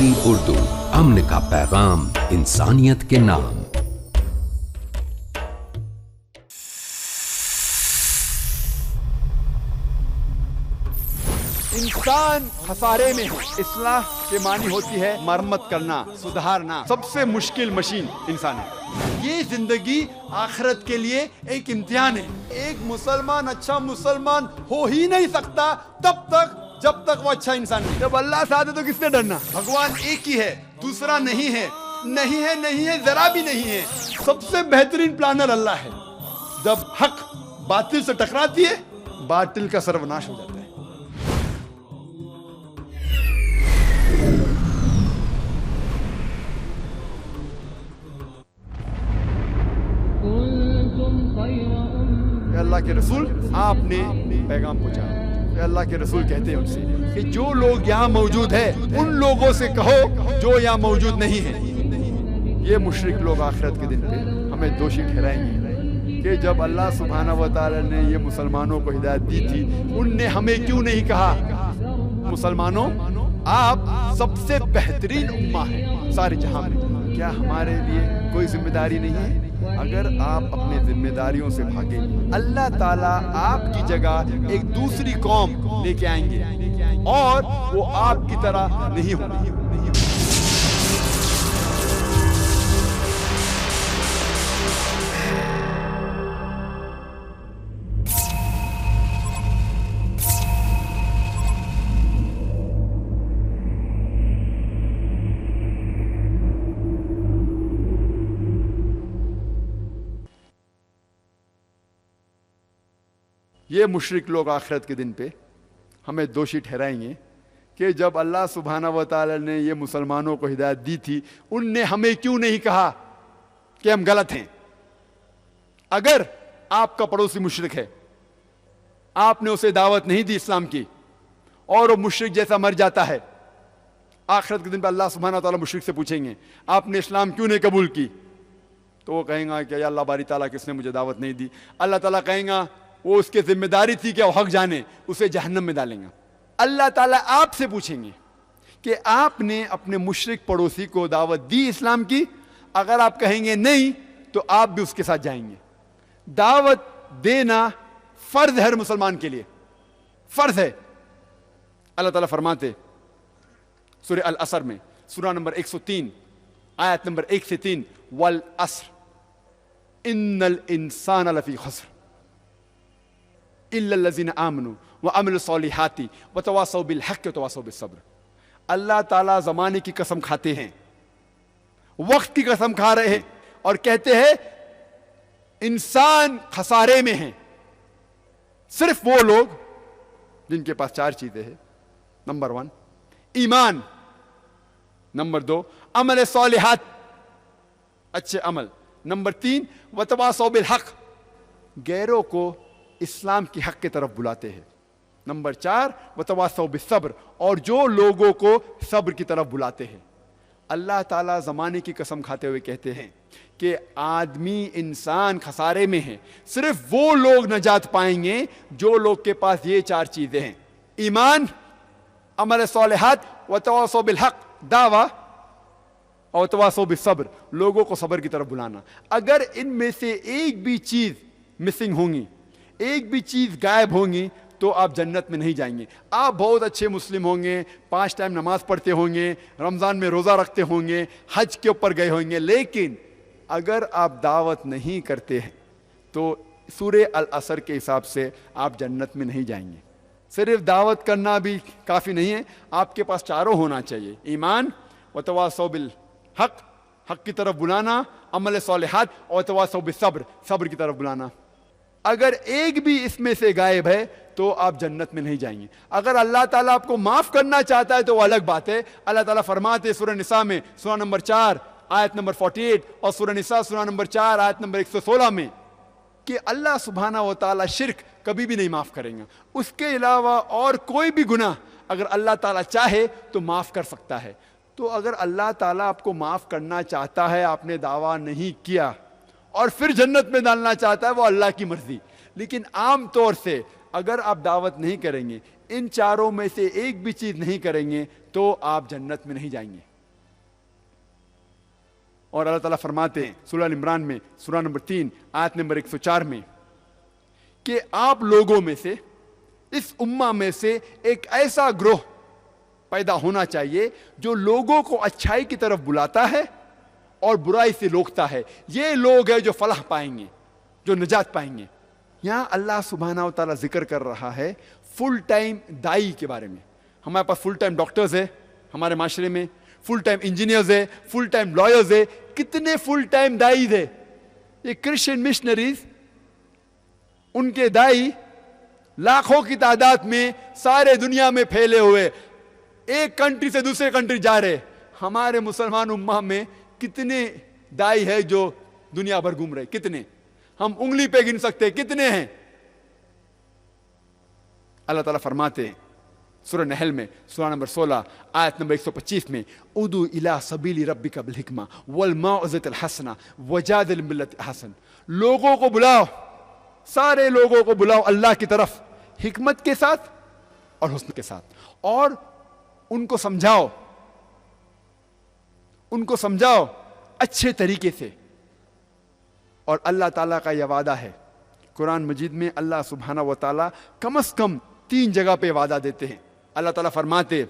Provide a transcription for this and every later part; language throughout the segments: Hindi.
PTV उर्दू, अमन का पैगाम इंसानियत के नाम। इंसान खसारे में है। इस्लाह के मानी होती है मरम्मत करना, सुधारना। सबसे मुश्किल मशीन इंसान है। ये जिंदगी आखिरत के लिए एक इम्तिहान है। एक मुसलमान अच्छा मुसलमान हो ही नहीं सकता तब तक जब तक वो अच्छा इंसान नहीं। जब अल्लाह साथ है तो किसने डरना। भगवान एक ही है, दूसरा नहीं है, नहीं है, नहीं है, जरा भी नहीं है। सबसे बेहतरीन प्लानर अल्लाह है। जब हक बातिल से टकराती है, बातिल का सर्वनाश हो जाता है। अल्लाह के रसूल आपने पैगाम पहुंचाया। अल्लाह के रसूल कहते हैं उनसे कि जो लोग यहाँ मौजूद है उन लोगों से कहो जो यहाँ मौजूद नहीं है। ये मुशरिक लोग आखिरत के दिन पे हमें दोषी ठहराएंगे कि जब अल्लाह सुब्हाना व तआला ने ये मुसलमानों को हिदायत दी थी, उनने हमें क्यों नहीं कहा मुसलमानों आप सबसे बेहतरीन उम्मा है सारे जहां में। क्या हमारे लिए कोई जिम्मेदारी नहीं है? अगर आप अपने जिम्मेदारियों से भागे, अल्लाह ताला आपकी जगह एक दूसरी कौम लेके आएंगे और वो आपकी तरह नहीं होगी। ये मुशरिक लोग आखिरत के दिन पे हमें दोषी ठहराएंगे कि जब अल्लाह सुब्हाना व तआला ने ये मुसलमानों को हिदायत दी थी, उनने हमें क्यों नहीं कहा कि हम गलत हैं। अगर आपका पड़ोसी मुशरिक है, आपने उसे दावत नहीं दी इस्लाम की और वो मुशरिक जैसा मर जाता है, आखिरत के दिन पे अल्लाह सुब्हाना व तआला मुशरिक से पूछेंगे आपने इस्लाम क्यों नहीं कबूल की, तो वो कहेगा कि या अल्लाह बारी ताला किसने मुझे दावत नहीं दी। अल्लाह ताला कहेगा वो उसकी जिम्मेदारी थी कि वो हक जाने, उसे जहन्नम में डालेंगे। अल्लाह ताला आपसे पूछेंगे कि आपने अपने मुशरिक पड़ोसी को दावत दी इस्लाम की। अगर आप कहेंगे नहीं तो आप भी उसके साथ जाएंगे। दावत देना फर्ज है हर मुसलमान के लिए, फर्ज है। अल्लाह ताला फरमाते सूरह अल असर में, सूरा नंबर 103 आयत नंबर 1 से 3, वल अस्र इन्नल इंसान लफी खस्र इल्लल्लज़ीना आमनू व अमिलुस सॉलिहाती व तवासौ बिल हक़्क़ि व तवासौ बिस सब्र। अल्लाह ताला ज़माने की कसम खाते हैं, वक्त की कसम खा रहे हैं और कहते हैं इंसान खसारे में है। सिर्फ वो लोग जिनके पास 4 चीजें हैं। नंबर 1 ईमान, नंबर 2 अमल सॉलिहात, अच्छे अमल, नंबर 3 व तवासौ बिल हक़, गैरों को इस्लाम की हक की तरफ बुलाते हैं, नंबर 4 व तवासौ बिस सब्र, और जो लोगों को सब्र की तरफ बुलाते हैं। अल्लाह ताला ज़माने की कसम खाते हुए कहते हैं कि आदमी इंसान खसारे में है। सिर्फ वो लोग नजात पाएंगे जो लोग के पास ये 4 चीजें हैं, ईमान, अमल सॉलिहात व तवासौ बिल हक़, दावा और तवासौ बिस सब्र, लोगों को सब्र की तरफ बुलाना। अगर इनमें से एक भी चीज मिसिंग होंगी, एक भी चीज गायब होंगी, तो आप जन्नत में नहीं जाएंगे। आप बहुत अच्छे मुस्लिम होंगे, 5 टाइम नमाज पढ़ते होंगे, रमजान में रोजा रखते होंगे, हज के ऊपर गए होंगे, लेकिन अगर आप दावत नहीं करते हैं तो सूरह अल असर के हिसाब से आप जन्नत में नहीं जाएंगे। सिर्फ दावत करना भी काफी नहीं है, आपके पास 4 होना चाहिए, ईमान व तवासौ बिल हक, हक की तरफ बुलाना, अमल सॉलिहात और तवासौ बिस सब्र, सब्र की तरफ बुलाना। अगर एक भी इसमें से गायब है तो आप जन्नत में नहीं जाएंगे। अगर अल्लाह ताला आपको माफ करना चाहता है तो वो अलग बात है। अल्लाह ताला फरमाते सूरह निसा में, सूरा नंबर 4 आयत नंबर 48 और सूरह निसा सूरा नंबर 4 आयत नंबर 116 में कि अल्लाह सुब्हाना व तआला शिर्क कभी भी नहीं माफ करेंगे। उसके अलावा और कोई भी गुनाह अगर अल्लाह ताला चाहे तो माफ कर सकता है। तो अगर अल्लाह ताला आपको माफ करना चाहता है, आपने दावा नहीं किया और फिर जन्नत में डालना चाहता है, वो अल्लाह की मर्जी। लेकिन आम तौर से अगर आप दावत नहीं करेंगे, इन 4 में से एक भी चीज नहीं करेंगे, तो आप जन्नत में नहीं जाएंगे। और अल्लाह ताला फरमाते हैं सूरह इमरान में सूरह नंबर 3 आयत नंबर 104 में कि आप लोगों में से, इस उम्मा में से एक ऐसा ग्रोह पैदा होना चाहिए जो लोगों को अच्छाई की तरफ बुलाता है और बुराई से रोकता है। ये लोग हैं जो फलाह पाएंगे, जो निजात पाएंगे। यहां अल्लाह सुब्हानहू व तआला जिक्र कर रहा है फुल टाइम दाई के बारे में। हमारे पास फुल टाइम डॉक्टर्स है हमारे माशरे में, फुल टाइम इंजीनियर्स है, फुल टाइम लॉयर्स है, कितने फुल टाइम दाई है। ये क्रिश्चियन मिशनरीज, उनके दाई लाखों की तादाद में सारे दुनिया में फैले हुए, एक कंट्री से दूसरे कंट्री जा रहे। हमारे मुसलमान उम्मा में कितने दाई है जो दुनिया भर घूम रहे? कितने? हम उंगली पे गिन सकते हैं कितने हैं। अल्लाह ताला फरमाते हैं सूरह नहल में सूरह नंबर 16 आयत नंबर 125 में, उदू इला सबीली रब्बिका बिल हिकमा वल मौइज़तिल हसना वजादिल बिल्लती हसन। लोगों को बुलाओ, सारे लोगों को बुलाओ अल्लाह की तरफ हिकमत के साथ और हुस्न के साथ, और उनको समझाओ, उनको समझाओ अच्छे तरीके से। और अल्लाह ताला का यह वादा है कुरान मजीद में, अल्लाह सुब्हानहू व तआला कम से कम 3 जगह पे वादा देते हैं। अल्लाह ताला फरमाते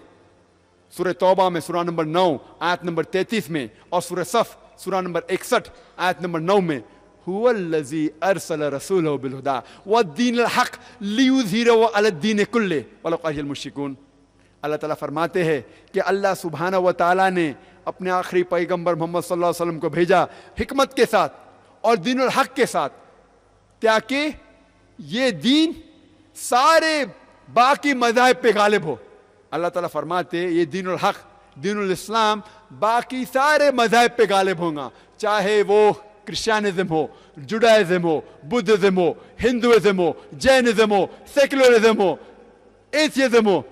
सूरह तौबा में सूरह नंबर 9 आयत नंबर 33 में, और सूरह सफ सूरह नंबर 61 आयत नंबर 9 में, हुवल्लज़ी अरसल रसूलहु बिल हुदा वद्दीनिल हक़ लियुज़हिरहु अलद्दीन कुल्लिहि वलौ करिहल मुश्रिकून। अल्लाह ताला फरमाते हैं कि अल्लाह सुब्हानहू व तआला ने अपने आखिरी पैगंबर मोहम्मद सल्लल्लाहु अलैहि वसल्लम को भेजा हिकमत के साथ और दीनुल हक़ के साथ, ताकि ये दीन सारे बाकी मज़ाहिब पे गालिब हो। अल्लाह ताला फरमाते ये दीनुल हक़, दीनुल इस्लाम बाकी सारे मज़ाहिब पे गालिब होगा, चाहे वो क्रिश्चियनिज्म हो, जुडाइज्म हो, बुद्धिज्म हो, हिंदुइज्म हो, जैनिज्म हो, सेकुलरिज्म हो, एथियज्म हो,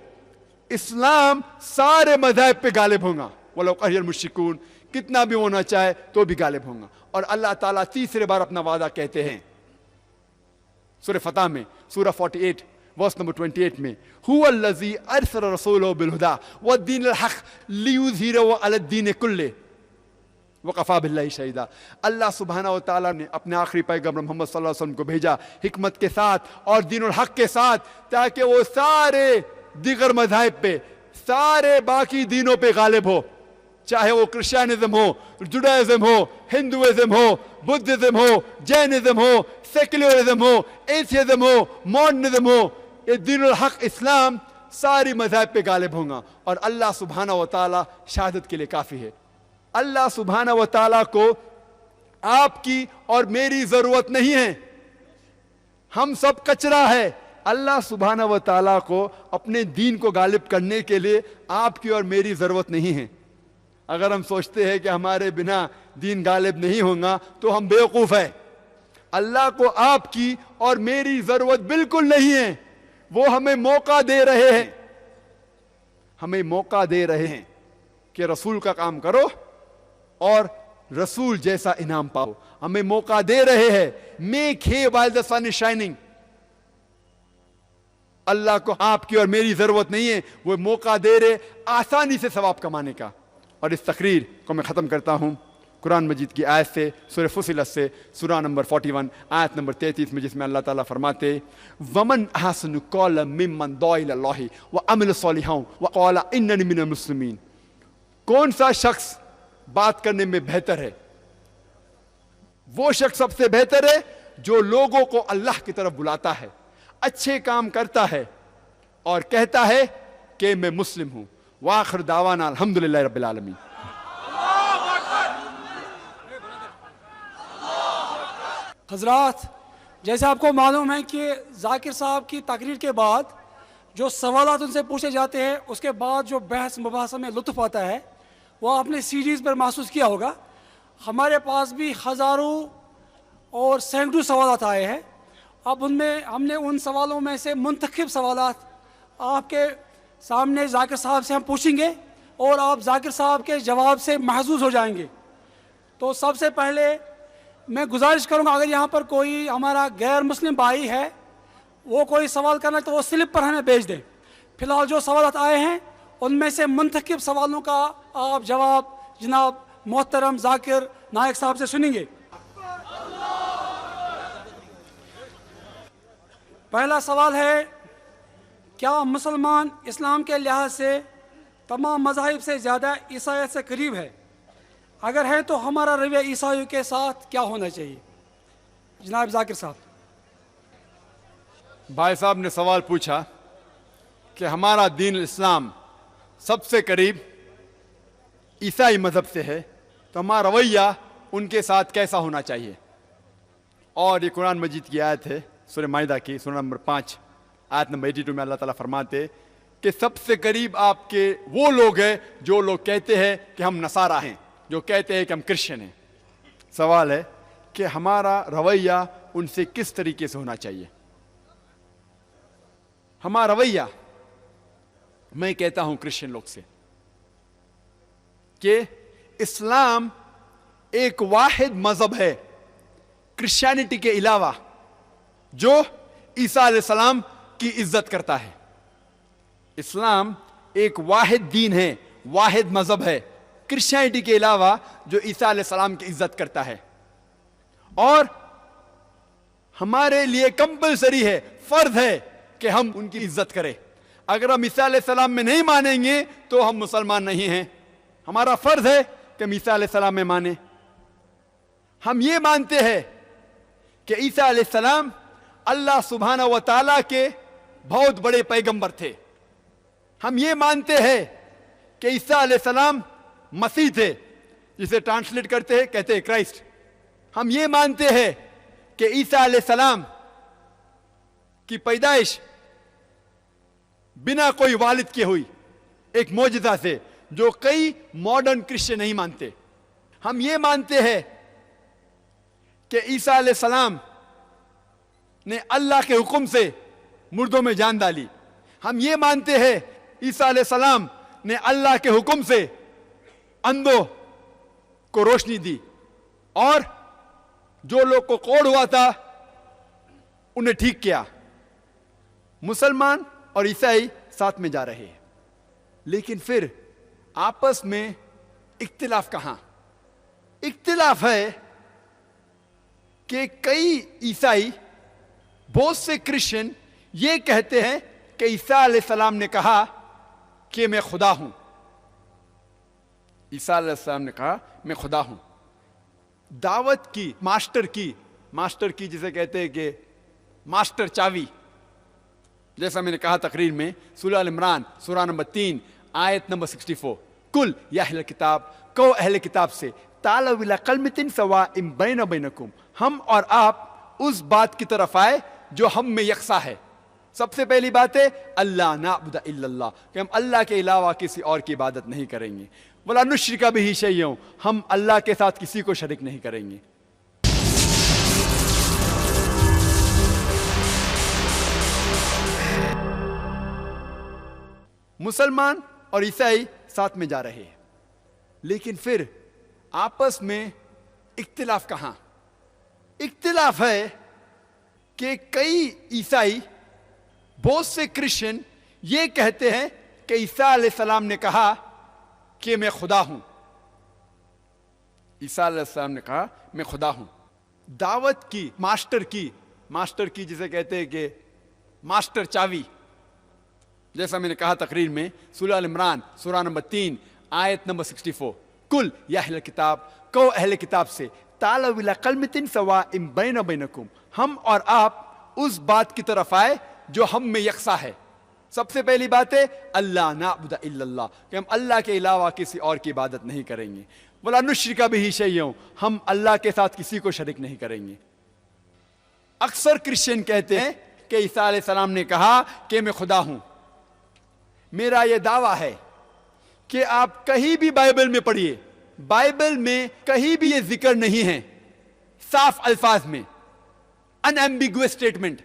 इस्लाम सारे मज़ाहिब पे गालिब होगा। वलो करिहल मुश्रिकून, कितना भी होना चाहे तो भी गालिब होगा। और अल्लाह ताला तीसरे बार अपना वादा कहते हैं सूरह फतह में सूरह 48 वर्स नंबर 28 में, हुवल्लज़ी अरसल रसूलहु बिल हुदा वद्दीनिल हक़ लियुज़हिरहु अलद्दीन कुल्लिहि वकफ़ा बिल्लाहि शहीदा। अल्लाह सुब्हानहू व तआला ने अपने आखिरी पैगंबर मोहम्मद सल्लल्लाहु अलैहि वसल्लम को भेजा हिकमत के साथ और दीनुल हक़ के साथ, ताकि वो सारे दीगर मज़ाहिब पे, सारे बाकी दीनों पे गालिब हो, चाहे वो क्रिश्चियनिज्म हो, जुडाइज्म हो, हिंदुइज्म हो, बुद्धिज्म हो, जैनिज्म हो, सेकुलरिज्म हो, एथियज्म हो, मॉडर्निज्म हो, ये दीनुल हक़ इस्लाम सारी मज़ाहिब पे गालिब होगा। और अल्लाह सुब्हानहू व तआला शहादत के लिए काफ़ी है। अल्लाह सुब्हानहू व तआला को आपकी और मेरी ज़रूरत नहीं है, हम सब कचरा है। अल्लाह सुब्हानहू व तआला को अपने दीन को गालिब करने के लिए आपकी और मेरी ज़रूरत नहीं है। अगर हम सोचते हैं कि हमारे बिना दीन गालिब नहीं होगा तो हम बेवकूफ़ है। अल्लाह को आपकी और मेरी ज़रूरत बिल्कुल नहीं है। वो हमें मौका दे रहे हैं, हमें मौका दे रहे हैं कि रसूल का काम करो और रसूल जैसा इनाम पाओ। हमें मौका दे रहे हैं, make hay while the sun is shining. Allah को आपकी और मेरी ज़रूरत नहीं है, वो मौका दे रहे आसानी से सवाब कमाने का। और इस तकरीर को मैं ख़त्म करता हूँ कुरान मजीद की आयत से, सूरह फुसिलत से, सूरह नंबर 41 आयत नंबर 33 में, जिसमें अल्लाह ताला फरमाते वमन अहसनु क़ौलन मिम्मन दुआ इलल्लाहि व अमिल सालिहान व क़ाला इन्ननी मिनल मुस्लिमीन। कौन सा शख्स बात करने में बेहतर है? वो शख्स सबसे बेहतर है जो लोगों को अल्लाह की तरफ बुलाता है, अच्छे काम करता है और कहता है कि मैं मुस्लिम हूं। वाखिर दावाना अल्हम्दुलिल्लाहि रब्बिल आलमीन। हजरात, जैसे आपको मालूम है कि जाकिर साहब की तकरीर के बाद जो सवालात उनसे पूछे जाते हैं, उसके बाद जो बहस मुबाहसा में लुत्फ़ आता है, वो आपने सीरीज़ पर महसूस किया होगा। हमारे पास भी हज़ारों और सैकड़ों सवालात आए हैं। अब उनमें हमने उन सवालों में से मुंतखब सवालात आपके सामने जाकिर साहब से हम पूछेंगे और आप जाकिर साहब के जवाब से महसूस हो जाएंगे। तो सबसे पहले मैं गुजारिश करूंगा, अगर यहाँ पर कोई हमारा गैर मुस्लिम भाई है, वो कोई सवाल करना तो वो स्लिप पर हमें भेज दें। फ़िलहाल जो सवालात आए हैं उनमें से मुंतखब सवालों का आप जवाब जनाब मोहतरम जाकिर नायक साहब से सुनेंगे। पहला सवाल है, क्या मुसलमान इस्लाम के लिहाज से तमाम मज़ाहिब से ज़्यादा ईसाईयत से करीब है? अगर है तो हमारा रवैया ईसाइयों के साथ क्या होना चाहिए? जनाब जाकिर साहब। भाई साहब ने सवाल पूछा कि हमारा दीन इस्लाम सबसे करीब ईसाई मज़हब से है, तो हमारा रवैया उनके साथ कैसा होना चाहिए। और ये कुरान मजीद की आयत है, सूरह माइदा की सूरह नंबर 5 आयत नंबर 82 में अल्लाह ताला फरमाते कि सबसे करीब आपके वो लोग हैं जो लोग कहते हैं कि हम नसारा हैं, जो कहते हैं कि हम क्रिश्चियन हैं। सवाल है कि हमारा रवैया उनसे किस तरीके से होना चाहिए। हमारा रवैया, मैं कहता हूं क्रिश्चियन लोग से कि इस्लाम एक वाहिद मजहब है क्रिश्चियनिटी के अलावा जो ईसा अलैहिस्सलाम की इज्जत करता है। इस्लाम एक वाहिद दीन है, वाहिद मजहब है क्रिश्चियनिटी के अलावा जो ईसा अलैहिस्सलाम की इज्जत करता है। और हमारे लिए कंपलसरी है, फर्ज है कि हम उनकी इज्जत करें। अगर हम ईसा अलैहिस्सलाम में नहीं मानेंगे तो हम मुसलमान नहीं हैं। हमारा फर्ज है कि हम ईसा अलैहिस्सलाम में माने। हम ये मानते हैं कि ईसा अलैहिस्सलाम अल्लाह सुब्हानहू व तआला के बहुत बड़े पैगंबर थे। हम ये मानते हैं कि ईसा अलैहिस्सलाम मसीह थे, जिसे ट्रांसलेट करते हैं कहते हैं क्राइस्ट। हम ये मानते हैं कि ईसा अलैहिस्सलाम की पैदाइश बिना कोई वालिद के हुई, एक मौजज़ा से, जो कई मॉडर्न क्रिश्चियन नहीं मानते। हम ये मानते हैं कि ईसा अलैहिस्सलाम ने अल्लाह के हुक्म से मुर्दों में जान डाली। हम ये मानते हैं ईसा अलैहिस्सलाम ने अल्लाह के हुक्म से अंधों को रोशनी दी और जो लोग को कोढ़ हुआ था उन्हें ठीक किया। मुसलमान और ईसाई साथ में जा रहे हैं, लेकिन फिर आपस में इख्तिलाफ कहां? इख्तिलाफ है कि कई ईसाई, बहुत से क्रिश्चियन ये कहते हैं कि ईसा अलैहिस्सलाम ने कहा कि मैं खुदा हूं। ईसा अलैहिस्सलाम ने कहा मैं खुदा हूं। दावत की, मास्टर की जिसे कहते हैं कि मास्टर चावी, जैसा मैंने कहा तकरीर में, सूरह अल इमरान सूरह नंबर 3 आयत नंबर 64, कुल या अहले किताब, कहो अहले किताब से, तालू इला कलमतिन सवाइम बैना बैनकुम, हम और आप उस बात की तरफ आए जो हम में यकसा है। सबसे पहली बात है अल्लाह नाबुदा इल्लल्लाह, कि हम अल्लाह के अलावा किसी और की इबादत नहीं करेंगे। वला नुश्रिका बिही शैय्यन, हम अल्लाह के साथ किसी को शरीक नहीं करेंगे। मुसलमान और ईसाई साथ में जा रहे हैं, लेकिन फिर आपस में इख्तिलाफ कहां? इख्तिलाफ है कि कई ईसाई, बहुत से क्रिश्चियन ये कहते हैं कि ईसा अलैहिस्सलाम ने कहा कि मैं खुदा हूं। ईसा अलैहिस्सलाम ने कहा मैं खुदा हूं। दावत की, मास्टर की जिसे कहते हैं कि मास्टर चावी, जैसा मैंने कहा तकरीर में, सूरह अल इमरान सूरह नंबर 3 आयत नंबर 64, कुल या अहले किताब, कहो अहले किताब से, तालू इला कलमतिन सवाइम बैना बैनकुम, हम और आप उस बात की तरफ आए जो हम में यकसा है। सबसे पहली बात है अल्लाह नाबुदा इल्लल्लाह, कि हम अल्लाह के अलावा किसी और की इबादत नहीं करेंगे। वला नुश्रिका बिही शैय्यन, हम अल्लाह के साथ किसी को शरीक नहीं करेंगे। अक्सर क्रिश्चियन कहते हैं कि ईसा अलैहिस्सलाम ने कहा कि मैं खुदा हूं। मेरा यह दावा है कि आप कहीं भी बाइबल में पढ़िए, बाइबल में कहीं भी यह जिक्र नहीं है साफ अल्फाज में, अनएम्बिगुअस स्टेटमेंट,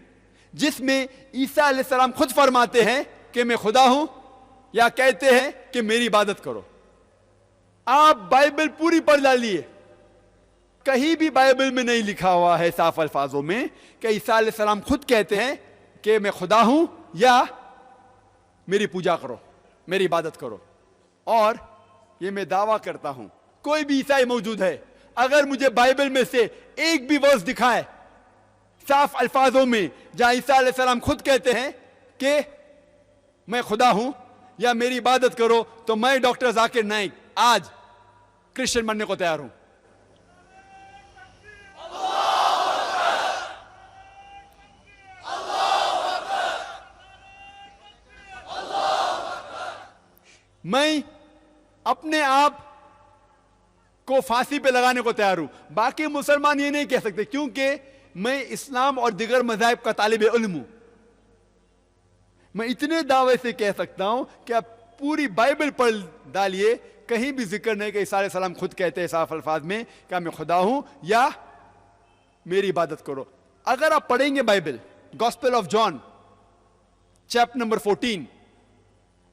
जिसमें ईसा अलैहिस्सलाम खुद फरमाते हैं कि मैं खुदा हूं या कहते हैं कि मेरी इबादत करो। आप बाइबल पूरी पढ़ डालिए, कहीं भी बाइबल में नहीं लिखा हुआ है साफ अल्फाजों में कि ईसा अलैहिस्सलाम खुद कहते हैं कि मैं खुदा हूं या मेरी पूजा करो, मेरी इबादत करो। और ये मैं दावा करता हूं, कोई भी ईसाई मौजूद है, अगर मुझे बाइबल में से एक भी वर्स दिखाए साफ अल्फाजों में जहां ईसा अलैहिस्सलाम खुद कहते हैं कि मैं खुदा हूं या मेरी इबादत करो, तो मैं डॉक्टर जाकिर नाइक आज क्रिश्चियन बनने को तैयार हूं। मैं अपने आप को फांसी पे लगाने को तैयार हूं। बाकी मुसलमान ये नहीं कह सकते, क्योंकि मैं इस्लाम और दिगर मज़ाहिब का तालिब इल्म हूं। मैं इतने दावे से कह सकता हूं कि आप पूरी बाइबल पढ़ डालिए, कहीं भी जिक्र नहीं कि ईसा अलैहिस्सलाम खुद कहते हैं साफ अल्फाज में कि मैं खुदा हूं या मेरी इबादत करो। अगर आप पढ़ेंगे Bible, Gospel of John chapter number 14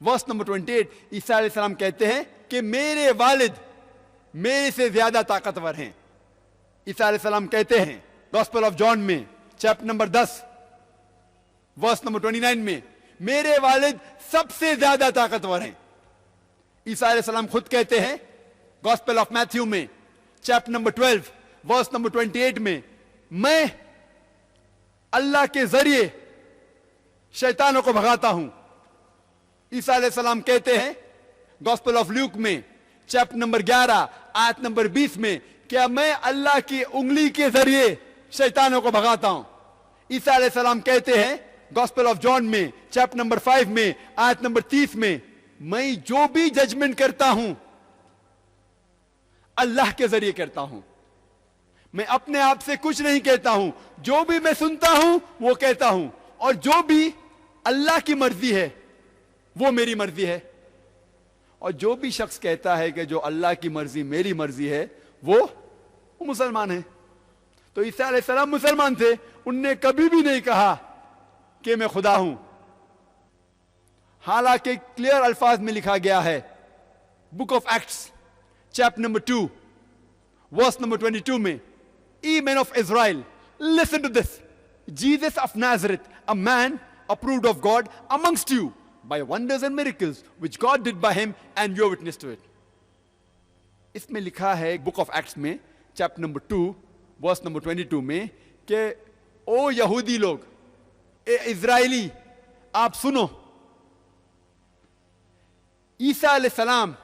verse number 28, Isa अलैहिस्सलाम कहते हैं कि मेरे वालिद मेरे से ज्यादा ताकतवर हैं। ईसा अलैहिस्सलाम कहते हैं गॉस्पेल ऑफ जॉन में चैप्टर नंबर 10 वर्स नंबर 29 में, मेरे वालिद सबसे ज्यादा ताकतवर हैं। ईसा अलैहिस्सलाम खुद कहते हैं गॉस्पेल ऑफ मैथ्यू में चैप्टर नंबर 12 वर्स नंबर 28 में, मैं अल्लाह के जरिए शैतानों को भगाता हूं। ईसा अलैहिस्सलाम कहते हैं गॉस्पेल ऑफ ल्यूक में चैप्टर नंबर 11 आयत नंबर 20 में, क्या मैं अल्लाह की उंगली के जरिए शैतानों को भगाता हूं। ईसा अलैहिस्सलाम कहते हैं गॉस्पेल ऑफ जॉन में चैप्टर नंबर 5 में आयत नंबर 30 में, मैं जो भी जजमेंट करता हूं अल्लाह के जरिए करता हूं। मैं अपने आप से कुछ नहीं कहता हूं, जो भी मैं सुनता हूं वो कहता हूं, और जो भी अल्लाह की मर्जी है वो मेरी मर्जी है। और जो भी शख्स कहता है कि जो अल्लाह की मर्जी मेरी मर्जी है वो मुसलमान है। तो ईसा अलैहिस्सलाम मुसलमान थे, उनने कभी भी नहीं कहा कि मैं खुदा हूं। हालांकि क्लियर अल्फाज में लिखा गया है book of Acts chapter number 2 verse number 22 में, ye man of Israel listen to this, Jesus of Nazareth a man approved of God amongst you by wonders and miracles which God did by him, and you are witness to it. इसमें लिखा है बुक ऑफ एक्ट्स में चैप्टर नंबर 2 वर्स नंबर 22 में कि ओ यहूदी लोग, ए इजराइली, आप सुनो, ईसा अलैहिस्सलाम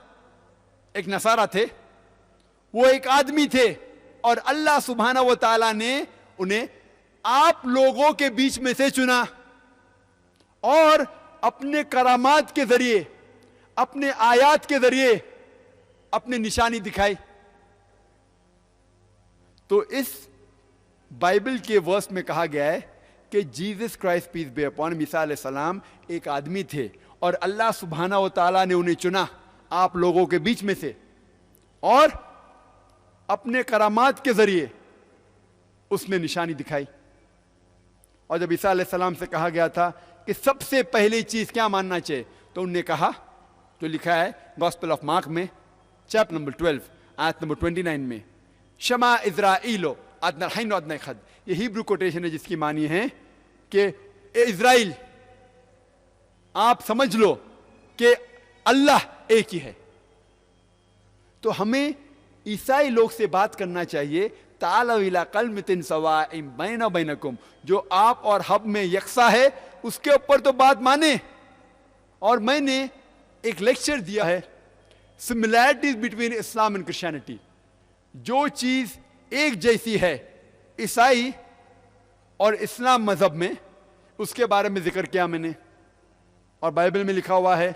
एक नसारा थे, वो एक आदमी थे, और अल्लाह सुब्हानहू व तआला ने उन्हें आप लोगों के बीच में से चुना और अपने करामात के जरिए, अपने आयात के जरिए अपनी निशानी दिखाई। तो इस बाइबल के वर्स में कहा गया है कि Jesus Christ peace be upon him, Isa अलैहिस्सलाम एक आदमी थे और अल्लाह सुब्हानहू व तआला ने उन्हें चुना आप लोगों के बीच में से, और अपने करामात के जरिए उसने निशानी दिखाई। और जब ईसा अलैहिस्सलाम से कहा गया था कि सबसे पहली चीज क्या मानना चाहिए, तो उन्होंने कहा, जो लिखा है गॉस्पेल ऑफ मार्क में चैप्टर नंबर 12 आयत नंबर 29 में, शमा इज़राइलो अदनल हैन अदनल खद, ये हिब्रू कोटेशन है जिसकी मानी है कि ए इज़राइल, आप समझ लो कि अल्लाह एक ही है। तो हमें ईसाई लोग से बात करना चाहिए, तालौ इला कलमतिन सवाइम बैना बैनकुम, जो आप और हम में यकसा है उसके ऊपर तो बात माने। और मैंने एक लेक्चर दिया है similarities between Islam and Christianity, जो चीज एक जैसी है ईसाई और इस्लाम मजहब में, उसके बारे में जिक्र किया मैंने। और बाइबल में लिखा हुआ है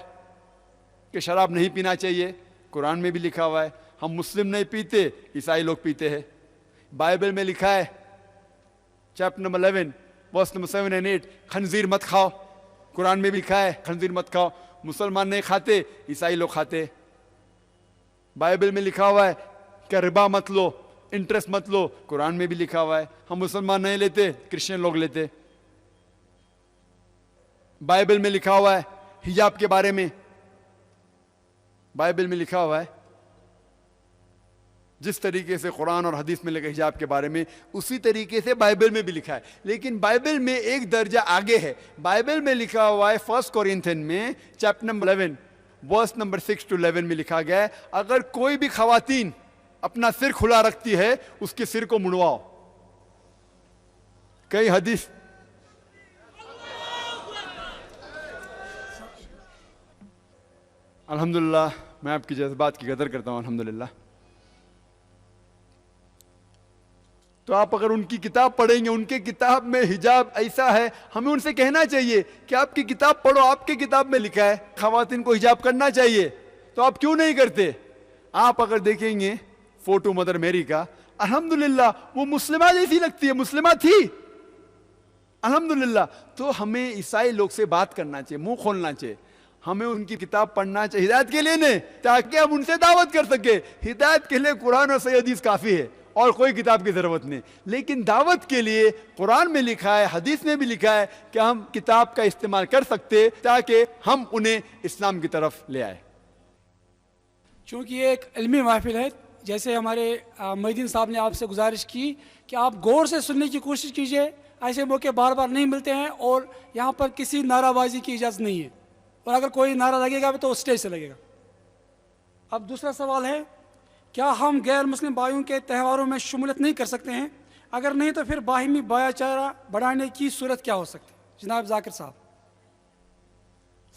कि शराब नहीं पीना चाहिए, कुरान में भी लिखा हुआ है। हम मुस्लिम नहीं पीते, ईसाई लोग पीते हैं। बाइबल में लिखा है चैप्टर नंबर 11 वर्स नंबर 7 और 8, खंजीर मत खाओ, कुरान में भी लिखा है खंजीर मत खाओ। मुसलमान नहीं खाते, ईसाई लोग खाते। बाइबल में लिखा हुआ है कि रिबा मत लो, इंटरेस्ट मत लो, कुरान में भी लिखा हुआ है। हम मुसलमान नहीं लेते, क्रिश्चियन लोग लेते। बाइबल में लिखा हुआ है हिजाब के बारे में, बाइबल में लिखा हुआ है जिस तरीके से कुरान और हदीस में लिखा हिजाब के बारे में, उसी तरीके से बाइबल में भी लिखा है। लेकिन बाइबल में एक दर्जा आगे है। बाइबल में लिखा हुआ है 1 कोरिन्थियन में chapter number 11 verse number 6 to 11 में लिखा गया है, अगर कोई भी खवातीन अपना सिर खुला रखती है, उसके सिर को मुड़वाओ। कई हदीस अल्हम्दुलिल्लाह, मैं आपकी जज्बात की कदर करता हूं अल्हम्दुलिल्लाह। तो आप अगर उनकी किताब पढ़ेंगे, उनके किताब में हिजाब ऐसा है, हमें उनसे कहना चाहिए कि आपकी किताब पढ़ो, आपकी किताब में लिखा है खवातीन को हिजाब करना चाहिए, तो आप क्यों नहीं करते? आप अगर देखेंगे फोटो मदर मेरी का, अल्हम्दुलिल्लाह वो मुस्लिमा जैसी लगती है, मुस्लिमा थी अल्हम्दुलिल्लाह। तो हमें ईसाई लोग से बात करना चाहिए, मुंह खोलना चाहिए, हमें उनकी किताब पढ़ना चाहिए हिदायत के लिए नहीं, ताकि हम उनसे दावत कर सके। हिदायत के लिए कुरान और सही हदीस काफी है और कोई किताब की जरूरत नहीं, लेकिन दावत के लिए कुरान में लिखा है, हदीस में भी लिखा है कि हम किताब का इस्तेमाल कर सकते, ताकि हम उन्हें इस्लाम की तरफ ले आए। चूँकि ये एक इल्मी महफिल है, जैसे हमारे मोहिद्दीन साहब ने आपसे गुजारिश की कि आप गौर से सुनने की कोशिश कीजिए, ऐसे मौके बार बार नहीं मिलते हैं और यहाँ पर किसी नाराबाजी की इजाज़त नहीं है, और अगर कोई नारा लगेगा भी तो स्टेज से लगेगा। अब दूसरा सवाल है, क्या हम गैर मुस्लिम भाइयों के त्योहारों में शमूलियत नहीं कर सकते हैं? अगर नहीं तो फिर बाहिमी भाईचारा बढ़ाने की सूरत क्या हो सकती है? जनाब जाकिर साहब।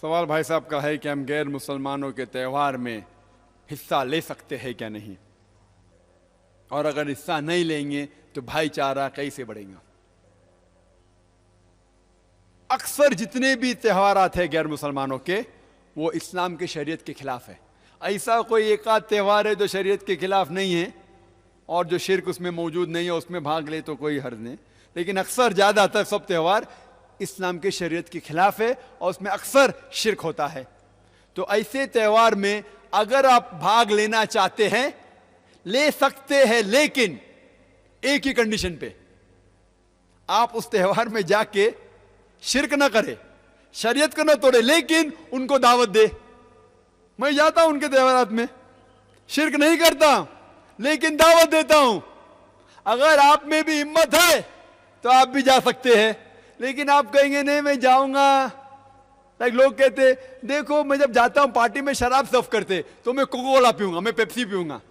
सवाल भाई साहब का है कि हम गैर मुसलमानों के त्यौहार में हिस्सा ले सकते हैं क्या नहीं, और अगर हिस्सा नहीं लेंगे तो भाईचारा कैसे बढ़ेगा? अक्सर जितने भी त्योहारात है गैर मुसलमानों के, वो इस्लाम के शरीयत के खिलाफ है। ऐसा कोई एक आध त्यौहार है जो शरीयत के खिलाफ नहीं है और जो शिर्क उसमें मौजूद नहीं है, उसमें भाग ले तो कोई हर्ज नहीं, लेकिन अक्सर ज़्यादातर सब त्यौहार इस्लाम के शरीयत के खिलाफ है और उसमें अक्सर शिर्क होता है। तो ऐसे त्यौहार में अगर आप भाग लेना चाहते हैं, ले सकते हैं, लेकिन एक ही कंडीशन पे, आप उस त्यौहार में जाके शिर्क ना करे, शरीयत को ना तोड़े, लेकिन उनको दावत दे। मैं जाता हूं उनके त्योहारात में, शिर्क नहीं करता, लेकिन दावत देता हूं। अगर आप में भी हिम्मत है तो आप भी जा सकते हैं, लेकिन आप कहेंगे नहीं मैं जाऊंगा। लाइक लोग कहते, देखो मैं जब जाता हूं पार्टी में शराब सर्व करते तो मैं कोका कोला पीऊंगा, मैं पेप्सी पीऊंगा।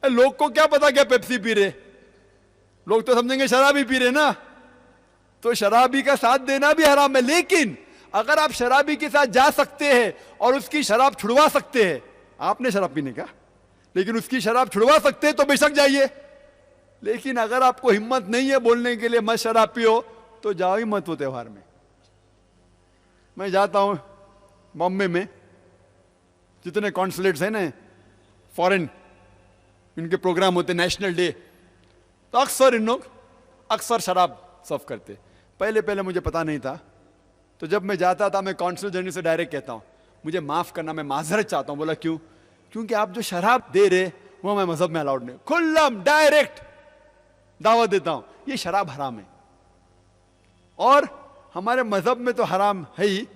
लोग को क्या पता क्या पेप्सी पी रहे, लोग तो समझेंगे शराब ही पी रहे ना, तो शराबी का साथ देना भी हराम है। लेकिन अगर आप शराबी के साथ जा सकते हैं और उसकी शराब छुड़वा सकते हैं, आपने शराब पीने का, लेकिन उसकी शराब छुड़वा सकते हैं तो बेशक जाइए। लेकिन अगर आपको हिम्मत नहीं है बोलने के लिए मत शराब पियो, तो जाओ ही मत वो त्योहार में। मैं जाता हूं बॉम्बे में, जितने कॉन्सुलेट्स हैं ना फॉरेन, इनके प्रोग्राम होते नेशनल डे, तो अक्सर इन लोग अक्सर शराब सर्व करते। पहले पहले मुझे पता नहीं था, तो जब मैं जाता था मैं कॉन्सुल जनरल से डायरेक्ट कहता हूं मुझे माफ करना, मैं माजरत चाहता हूं। बोला क्यों? क्योंकि आप जो शराब दे रहे वो मैं मजहब में अलाउड नहीं, खुल्लम डायरेक्ट दावत देता हूं, ये शराब हराम है और हमारे मजहब में तो हराम है ही,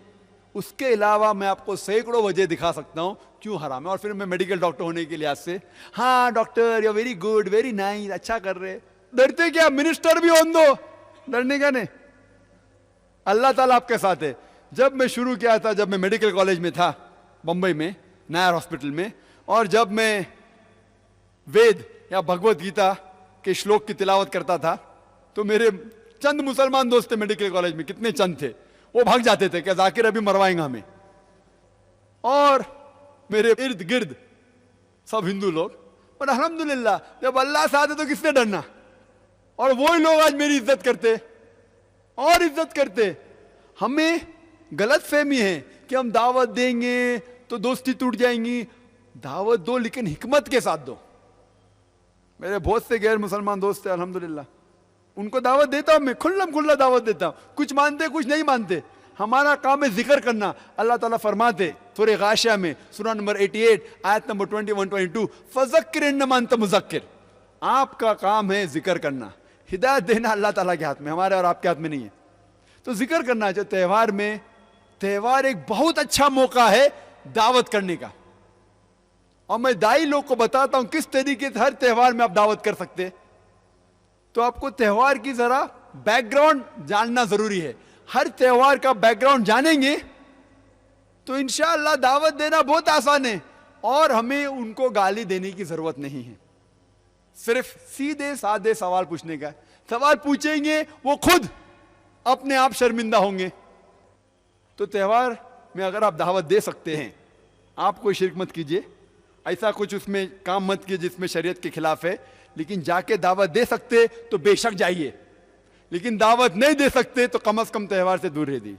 उसके अलावा मैं आपको सैकड़ों वजह दिखा सकता हूं क्यों हराम है। और फिर मैं मेडिकल डॉक्टर होने के लिहाज से, हाँ doctor you very good, very nice, अच्छा कर रहे, डरते क्या? मिनिस्टर भी होने दो, डरने का नहीं, अल्लाह ताला आपके साथ है। जब मैं शुरू किया था, जब मैं मेडिकल कॉलेज में था बंबई में, नायर हॉस्पिटल में, और जब मैं वेद या भगवत गीता के श्लोक की तिलावत करता था, तो मेरे चंद मुसलमान दोस्त थे मेडिकल कॉलेज में, कितने चंद थे, वो भाग जाते थे कि जाकिर अभी मरवाएंगे हमें, और मेरे इर्द गिर्द सब हिंदू लोग। पर अल्हम्दुलिल्लाह जब अल्लाह साथ है तो किसने डरना, और वही लोग आज मेरी इज्जत करते और इज्जत करते। हमें गलत फहमी है कि हम दावत देंगे तो दोस्ती टूट जाएंगी। दावत दो, लेकिन हिकमत के साथ दो। मेरे बहुत से गैर मुसलमान दोस्त हैं अल्हम्दुलिल्लाह, उनको दावत देता हूं मैं, खुल्लम खुल्ला दावत देता हूं, कुछ मानते कुछ नहीं मानते। हमारा काम है जिक्र करना। अल्लाह ताला फरमाते सूरह गाशिया में, सूरह नंबर 88 आयत नंबर 21-22, फज़क्किर इन्नमा अंत मुज़क्किर, आपका काम है जिक्र करना, हिदायत देना अल्लाह ताला के हाथ में, हमारे और आपके हाथ में नहीं है। तो जिक्र करना चाहिए त्यौहार में। त्यौहार एक बहुत अच्छा मौका है दावत करने का, और मैं दाई लोग को बताता हूं किस तरीके से हर त्यौहार में आप दावत कर सकते। तो आपको त्यौहार की जरा बैकग्राउंड जानना जरूरी है। हर त्यौहार का बैकग्राउंड जानेंगे तो इंशाअल्लाह दावत देना बहुत आसान है, और हमें उनको गाली देने की जरूरत नहीं है। सिर्फ सीधे साधे सवाल पूछने का है। सवाल पूछेंगे वो खुद अपने आप शर्मिंदा होंगे। तो त्यौहार में अगर आप दावत दे सकते हैं, आप कोई शिरक मत कीजिए, ऐसा कुछ उसमें काम मत कीजिए जिसमें शरीयत के खिलाफ है। लेकिन जाके दावत दे सकते तो बेशक जाइए, लेकिन दावत नहीं दे सकते तो कम से कम त्यौहार से दूर रहिए।